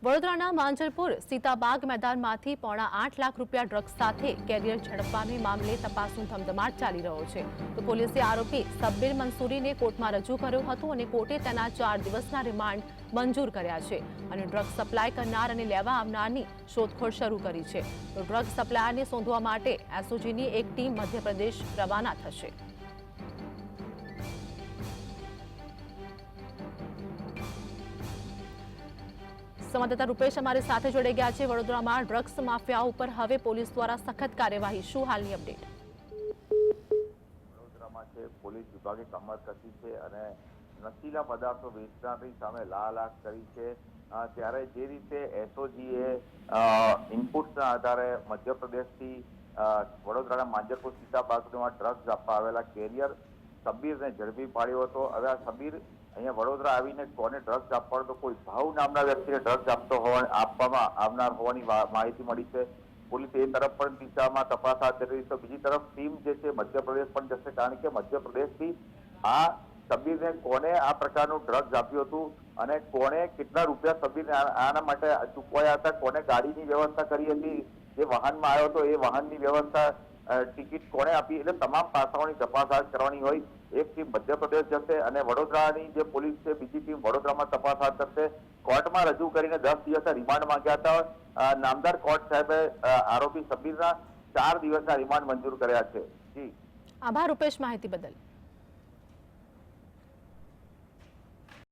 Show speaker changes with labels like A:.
A: વડોદરાના માંજલપુર સીતાબાગ મેદાનમાંથી પોણા 8 લાખ રૂપિયા ડ્રગ્સ સાથે કેરિયર ઝડપવાને મામલે તપાસનો ધમધમાટ ચાલી રહ્યો છે. તો પોલીસે આરોપી સબ્બીર મંસૂરીને કોર્ટમાં રજૂ કર્યો હતો અને કોર્ટે તેના 4 દિવસના રિમાન્ડ મંજૂર કર્યા છે અને ડ્રગ્સ સપ્લાય કરનાર અને લેવા આવનારની શોધખોળ શરૂ કરી છે. તો ડ્રગ્સ સપ્લાયરને શોધવા માટે એસઓજીની એક ટીમ મધ્યપ્રદેશ રવાના થશે. સંવાદદાતા રૂપેશ અમારી સાથે જોડાઈ ગયા છે. વડોદરામાં ડ્રગ્સ માફિયાઓ ઉપર હવે પોલીસ દ્વારા સખત કાર્યવાહી, શું હાલની અપડેટ?
B: વડોદરામાં છે પોલીસ વિભાગે કમર કસી છે અને નશીલા પદાર્થો વેચનારની સામે લાલાક કરી છે. ત્યારે જે રીતે એસઓજીએ ઇનપુટ્સના આધારે મધ્યપ્રદેશથી વડોદરાના માંજલપુર સીતાબાગમાં ડ્રગ્સ આપવા આવેલા કેરિયર સબીરને ઝડપી પાડ્યો હતો. હવે આ સબીર અહીંયા વડોદરા આવીને કોને ડ્રગ્સ આપવાનો તો કોઈ ભાવ નામના વ્યક્તિને ડ્રગ્સ આપવામાં આવનાર હોવાની માહિતી મળી છે. પોલીસ એ તરફ પણ દિશામાં તપાસ હાથ ધરી રહી છે. બીજી તરફ ટીમ જે છે મધ્યપ્રદેશ પણ જશે, કારણ કે મધ્યપ્રદેશથી આ સબીરને કોને આ પ્રકારનું ડ્રગ્સ આપ્યું હતું અને કોને કેટલા રૂપિયા સબીરને આના માટે ચૂકવાયા હતા, કોને ગાડીની વ્યવસ્થા કરી હતી, જે વાહનમાં આવ્યો હતો એ વાહનની વ્યવસ્થા, ટિકિટ કોને આપી, એટલે તમામ પાસાઓની તપાસ હાથ કરવાની હોય. એક ટીમ મધ્યપ્રદેશ જશે અને વડોદરાની જે પોલીસ છે બીજી ટીમ વડોદરામાં તપાસ હાથ કરશે. કોર્ટમાં રજૂ કરીને 10 દિવસના રિમાન્ડ માંગ્યા હતા. નામદાર કોર્ટ સાહેબે આરોપી સબીરના 4 દિવસના રિમાન્ડ મંજૂર કર્યા છે. જી
A: આભાર રૂપેશ માહિતી બદલ.